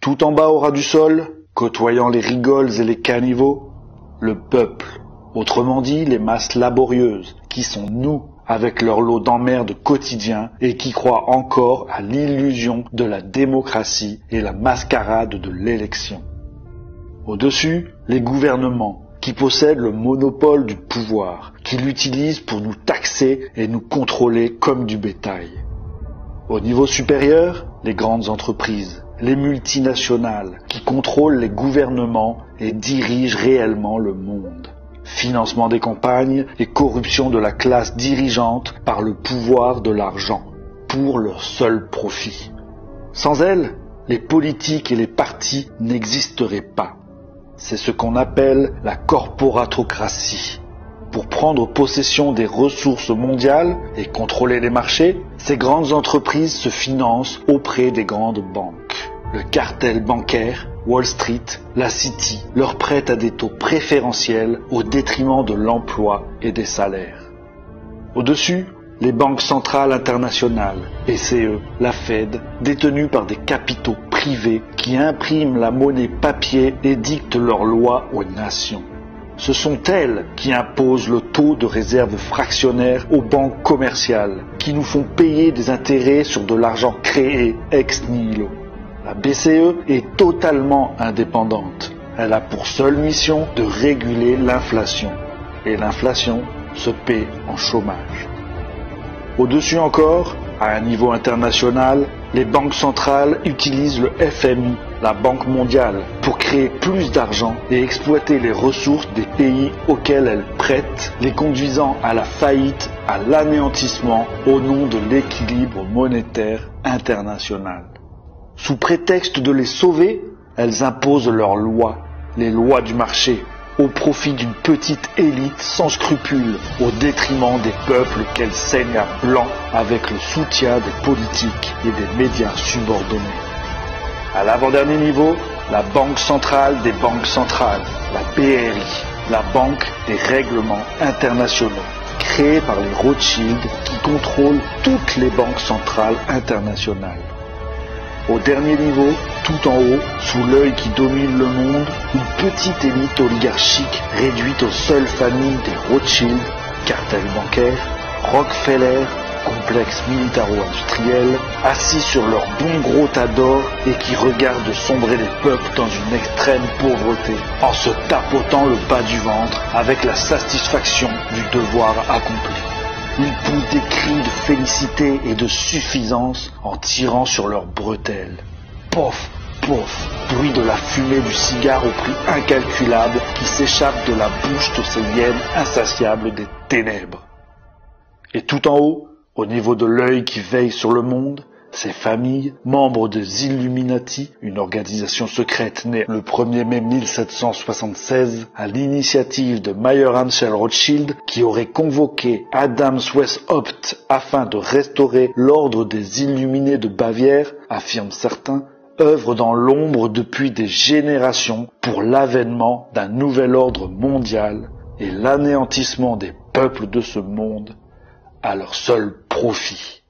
tout en bas au ras du sol, côtoyant les rigoles et les caniveaux, le peuple, autrement dit les masses laborieuses, qui sont nous, avec leur lot d'emmerdes quotidiens et qui croient encore à l'illusion de la démocratie et la mascarade de l'élection. Au-dessus, les gouvernements, qui possèdent le monopole du pouvoir, qui l'utilisent pour nous taxer et nous contrôler comme du bétail. Au niveau supérieur, les grandes entreprises, les multinationales, qui contrôlent les gouvernements et dirigent réellement le monde. Financement des campagnes et corruption de la classe dirigeante par le pouvoir de l'argent, pour leur seul profit. Sans elles, les politiques et les partis n'existeraient pas. C'est ce qu'on appelle la corporatocratie. Pour prendre possession des ressources mondiales et contrôler les marchés, ces grandes entreprises se financent auprès des grandes banques. Le cartel bancaire, Wall Street, la City leur prête à des taux préférentiels au détriment de l'emploi et des salaires. Au-dessus, les banques centrales internationales, BCE, la Fed, détenues par des capitaux privés qui impriment la monnaie papier et dictent leurs lois aux nations. Ce sont elles qui imposent le taux de réserve fractionnaire aux banques commerciales, qui nous font payer des intérêts sur de l'argent créé ex nihilo. La BCE est totalement indépendante. Elle a pour seule mission de réguler l'inflation. Et l'inflation se paie en chômage. Au-dessus encore, à un niveau international, les banques centrales utilisent le FMI, la Banque mondiale, pour créer plus d'argent et exploiter les ressources des pays auxquels elles prêtent, les conduisant à la faillite, à l'anéantissement au nom de l'équilibre monétaire international. Sous prétexte de les sauver, elles imposent leurs lois, les lois du marché, au profit d'une petite élite sans scrupules, au détriment des peuples qu'elles saignent à blanc avec le soutien des politiques et des médias subordonnés. À l'avant-dernier niveau, la Banque centrale des banques centrales, la BRI, la Banque des règlements internationaux, créée par les Rothschild qui contrôlent toutes les banques centrales internationales. Au dernier niveau, tout en haut, sous l'œil qui domine le monde, une petite élite oligarchique réduite aux seules familles des Rothschild, cartel bancaire, Rockefeller, complexe militaro-industriel, assis sur leur bon gros tas d'or et qui regardent sombrer les peuples dans une extrême pauvreté, en se tapotant le bas du ventre avec la satisfaction du devoir accompli. Ils poussent des cris de félicité et de suffisance en tirant sur leurs bretelles. Pof, pof, bruit de la fumée du cigare au prix incalculable qui s'échappe de la bouche de ces hyènes insatiables des ténèbres. Et tout en haut, au niveau de l'œil qui veille sur le monde, ces familles, membres des Illuminati, une organisation secrète née le 1er mai 1776 à l'initiative de Mayer Amschel Rothschild qui aurait convoqué Adams Weishaupt afin de restaurer l'ordre des Illuminés de Bavière, affirment certains, œuvrent dans l'ombre depuis des générations pour l'avènement d'un nouvel ordre mondial et l'anéantissement des peuples de ce monde à leur seul profit.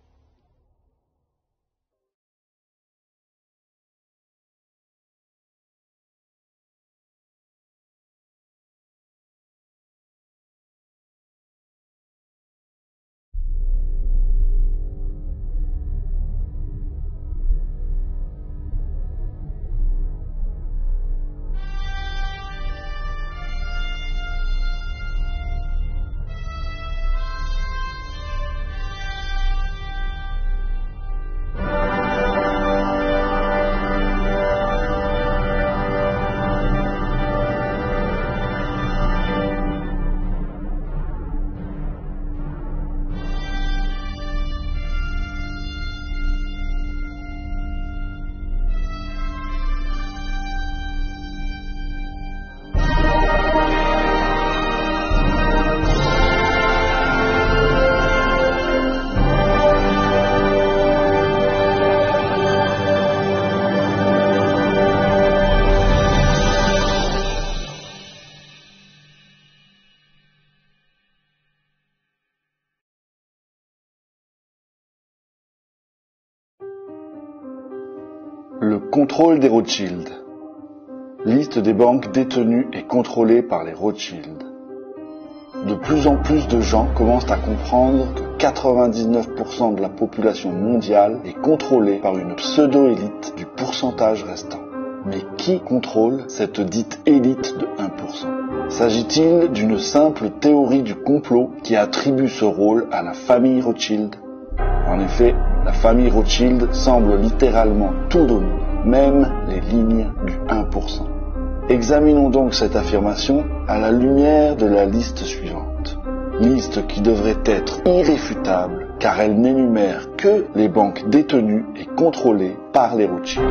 Le contrôle des Rothschild. Liste des banques détenues et contrôlées par les Rothschild. De plus en plus de gens commencent à comprendre que 99% de la population mondiale est contrôlée par une pseudo-élite du pourcentage restant. Mais qui contrôle cette dite élite de 1%? S'agit-il d'une simple théorie du complot qui attribue ce rôle à la famille Rothschild? En effet, la famille Rothschild semble littéralement tout dominer, même les lignes du 1%. Examinons donc cette affirmation à la lumière de la liste suivante. Liste qui devrait être irréfutable car elle n'énumère que les banques détenues et contrôlées par les Rothschild.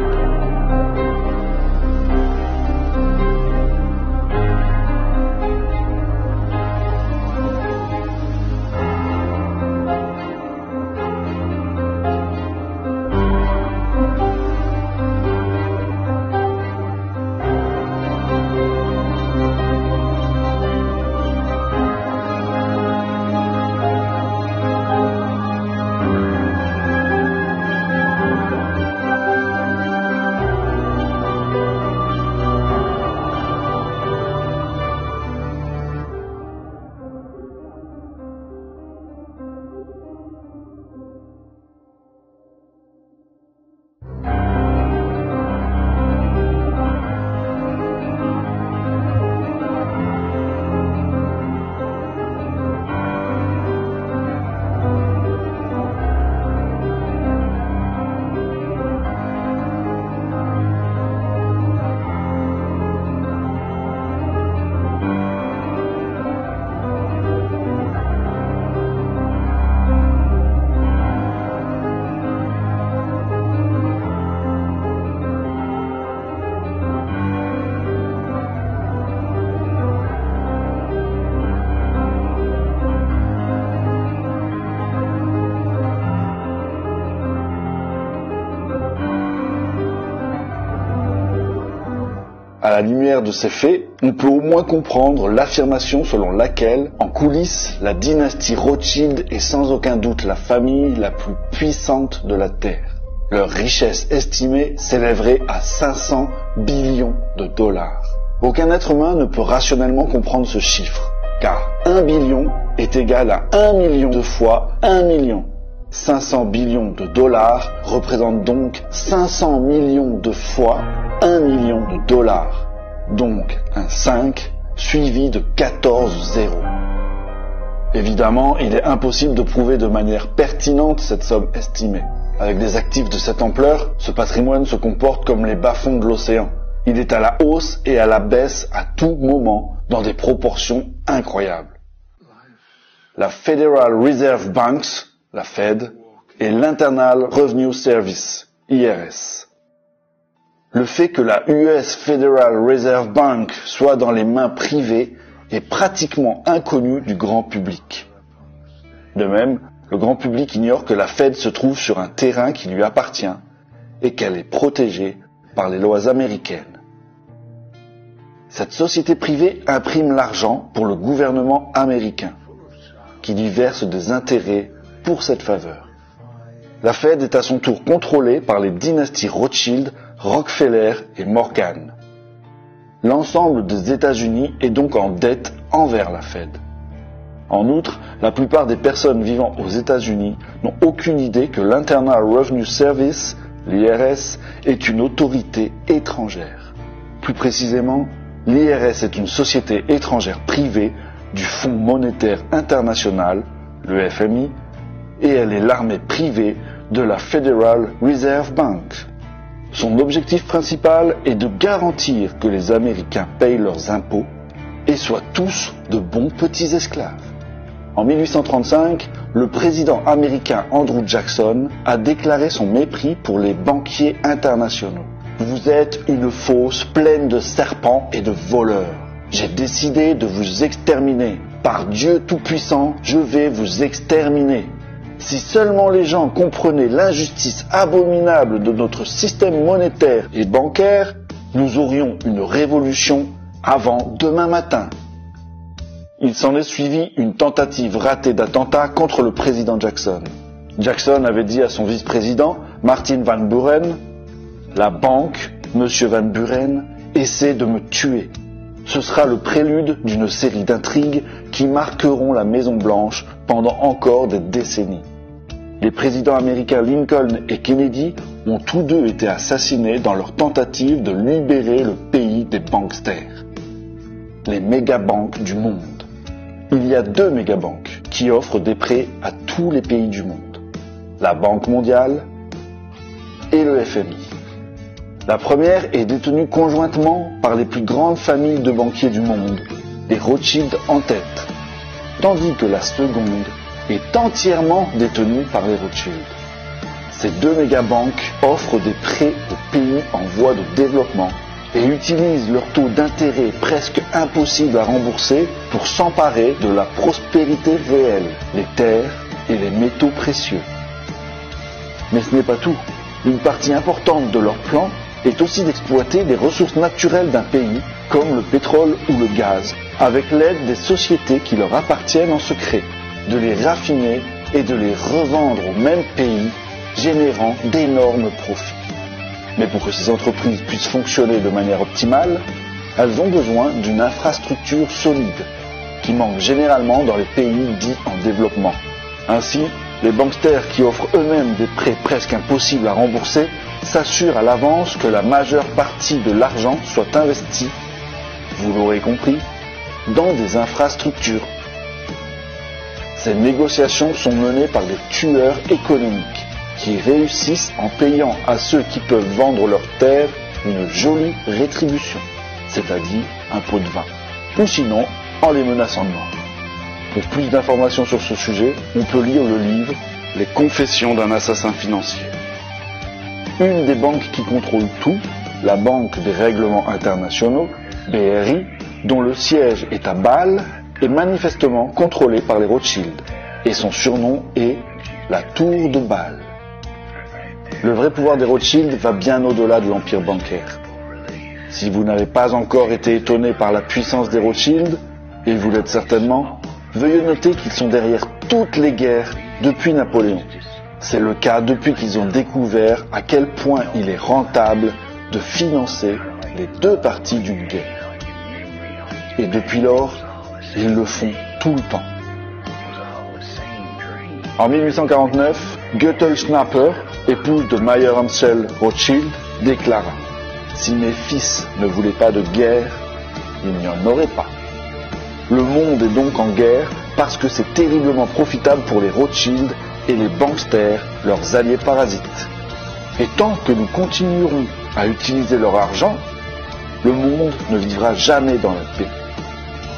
À la lumière de ces faits, on peut au moins comprendre l'affirmation selon laquelle, en coulisses, la dynastie Rothschild est sans aucun doute la famille la plus puissante de la Terre. Leur richesse estimée s'élèverait à 500 billions de dollars. Aucun être humain ne peut rationnellement comprendre ce chiffre, car 1 billion est égal à 1 million de fois 1 million. 500 billions de dollars représentent donc 500 millions de fois 1 million de dollars, donc un 5 suivi de 14 zéros. Évidemment, il est impossible de prouver de manière pertinente cette somme estimée. Avec des actifs de cette ampleur, ce patrimoine se comporte comme les bas-fonds de l'océan. Il est à la hausse et à la baisse à tout moment, dans des proportions incroyables. La Federal Reserve Banks, la Fed, et l'Internal Revenue Service, IRS. Le fait que la US Federal Reserve Bank soit dans les mains privées est pratiquement inconnu du grand public. De même, le grand public ignore que la Fed se trouve sur un terrain qui lui appartient et qu'elle est protégée par les lois américaines. Cette société privée imprime l'argent pour le gouvernement américain, qui lui verse des intérêts pour cette faveur. La Fed est à son tour contrôlée par les dynasties Rothschild, Rockefeller et Morgan. L'ensemble des États-Unis est donc en dette envers la Fed. En outre, la plupart des personnes vivant aux États-Unis n'ont aucune idée que l'Internal Revenue Service, l'IRS, est une autorité étrangère. Plus précisément, l'IRS est une société étrangère privée du Fonds monétaire international, le FMI, et elle est l'armée privée de la Federal Reserve Bank. Son objectif principal est de garantir que les Américains payent leurs impôts et soient tous de bons petits esclaves. En 1835, le président américain Andrew Jackson a déclaré son mépris pour les banquiers internationaux. Vous êtes une fosse pleine de serpents et de voleurs. J'ai décidé de vous exterminer. Par Dieu Tout-Puissant, je vais vous exterminer. Si seulement les gens comprenaient l'injustice abominable de notre système monétaire et bancaire, nous aurions une révolution avant demain matin. Il s'en est suivi une tentative ratée d'attentat contre le président Jackson. Jackson avait dit à son vice-président, Martin Van Buren, « La banque, Monsieur Van Buren, essaie de me tuer. Ce sera le prélude d'une série d'intrigues qui marqueront la Maison-Blanche pendant encore des décennies. Les présidents américains Lincoln et Kennedy ont tous deux été assassinés dans leur tentative de libérer le pays des banksters, les mégabanques du monde. Il y a 2 mégabanques qui offrent des prêts à tous les pays du monde, la Banque mondiale et le FMI. La première est détenue conjointement par les plus grandes familles de banquiers du monde, les Rothschild en tête, tandis que la seconde est entièrement détenue par les Rothschild. Ces 2 mégabanques offrent des prêts aux pays en voie de développement et utilisent leur taux d'intérêt presque impossible à rembourser pour s'emparer de la prospérité réelle, les terres et les métaux précieux. Mais ce n'est pas tout. Une partie importante de leur plan est aussi d'exploiter les ressources naturelles d'un pays, comme le pétrole ou le gaz, avec l'aide des sociétés qui leur appartiennent en secret, de les raffiner et de les revendre au même pays, générant d'énormes profits. Mais pour que ces entreprises puissent fonctionner de manière optimale, elles ont besoin d'une infrastructure solide, qui manque généralement dans les pays dits en développement. Ainsi, les banksters qui offrent eux-mêmes des prêts presque impossibles à rembourser s'assurent à l'avance que la majeure partie de l'argent soit investie, vous l'aurez compris, dans des infrastructures. Ces négociations sont menées par des tueurs économiques qui réussissent en payant à ceux qui peuvent vendre leurs terres une jolie rétribution, c'est-à-dire un pot de vin, ou sinon en les menaçant de mort. Pour plus d'informations sur ce sujet, on peut lire le livre « Les confessions d'un assassin financier ». Une des banques qui contrôle tout, la Banque des règlements internationaux, BRI, dont le siège est à Bâle, est manifestement contrôlée par les Rothschild, et son surnom est la Tour de Bâle. Le vrai pouvoir des Rothschild va bien au-delà de l'empire bancaire. Si vous n'avez pas encore été étonné par la puissance des Rothschild, et vous l'êtes certainement, veuillez noter qu'ils sont derrière toutes les guerres depuis Napoléon. C'est le cas depuis qu'ils ont découvert à quel point il est rentable de financer les 2 parties d'une guerre. Et depuis lors, ils le font tout le temps. En 1849, Gretel Schnapper, épouse de Mayer Amschel Rothschild, déclara « Si mes fils ne voulaient pas de guerre, il n'y en aurait pas. » Le monde est donc en guerre parce que c'est terriblement profitable pour les Rothschild et les banksters, leurs alliés parasites. Et tant que nous continuerons à utiliser leur argent, le monde ne vivra jamais dans la paix.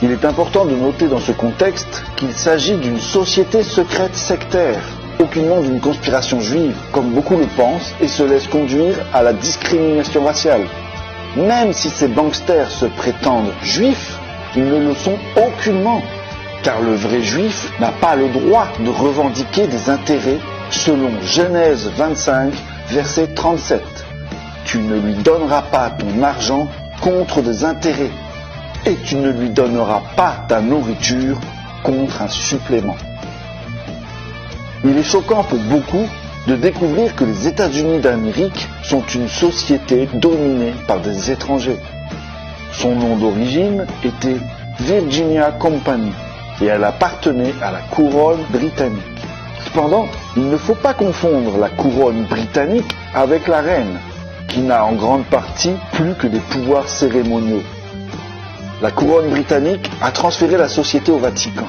Il est important de noter dans ce contexte qu'il s'agit d'une société secrète sectaire, aucunement d'une conspiration juive, comme beaucoup le pensent et se laissent conduire à la discrimination raciale. Même si ces banksters se prétendent juifs, ils ne le sont aucunement, car le vrai juif n'a pas le droit de revendiquer des intérêts selon Genèse 25, verset 37. Tu ne lui donneras pas ton argent contre des intérêts, et tu ne lui donneras pas ta nourriture contre un supplément. Il est choquant pour beaucoup de découvrir que les États-Unis d'Amérique sont une société dominée par des étrangers. Son nom d'origine était Virginia Company et elle appartenait à la couronne britannique. Cependant, il ne faut pas confondre la couronne britannique avec la reine, qui n'a en grande partie plus que des pouvoirs cérémoniaux. La couronne britannique a transféré la société au Vatican,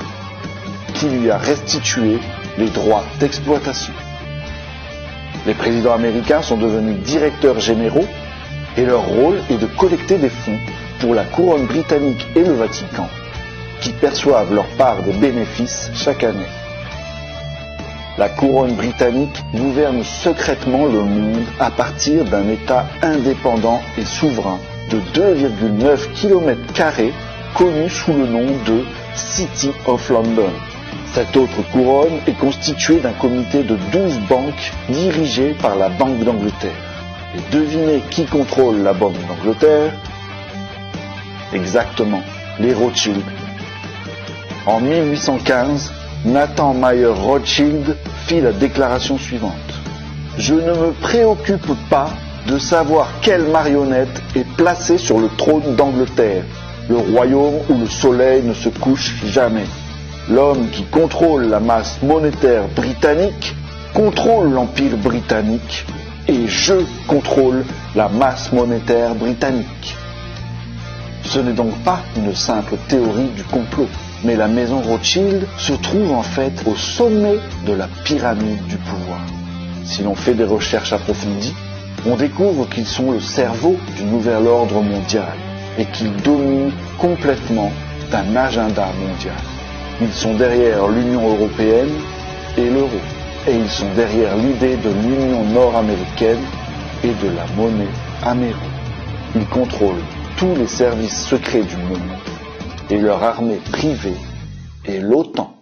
qui lui a restitué les droits d'exploitation. Les présidents américains sont devenus directeurs généraux et leur rôle est de collecter des fonds pour la couronne britannique et le Vatican, qui perçoivent leur part des bénéfices chaque année. La couronne britannique gouverne secrètement le monde à partir d'un État indépendant et souverain de 2,9 km² connu sous le nom de City of London. Cette autre couronne est constituée d'un comité de 12 banques dirigées par la Banque d'Angleterre. Et devinez qui contrôle la Banque d'Angleterre? Exactement, les Rothschild. En 1815, Nathan Mayer Rothschild fit la déclaration suivante. « Je ne me préoccupe pas de savoir quelle marionnette est placée sur le trône d'Angleterre, le royaume où le soleil ne se couche jamais. L'homme qui contrôle la masse monétaire britannique contrôle l'Empire britannique et je contrôle la masse monétaire britannique. Ce n'est donc pas une simple théorie du complot, mais la maison Rothschild se trouve en fait au sommet de la pyramide du pouvoir. Si l'on fait des recherches approfondies, on découvre qu'ils sont le cerveau du nouvel ordre mondial et qu'ils dominent complètement d'un agenda mondial. Ils sont derrière l'Union européenne et l'euro, et ils sont derrière l'idée de l'Union nord-américaine et de la monnaie améro. Ils contrôlent tous les services secrets du monde et leur armée privée est l'OTAN.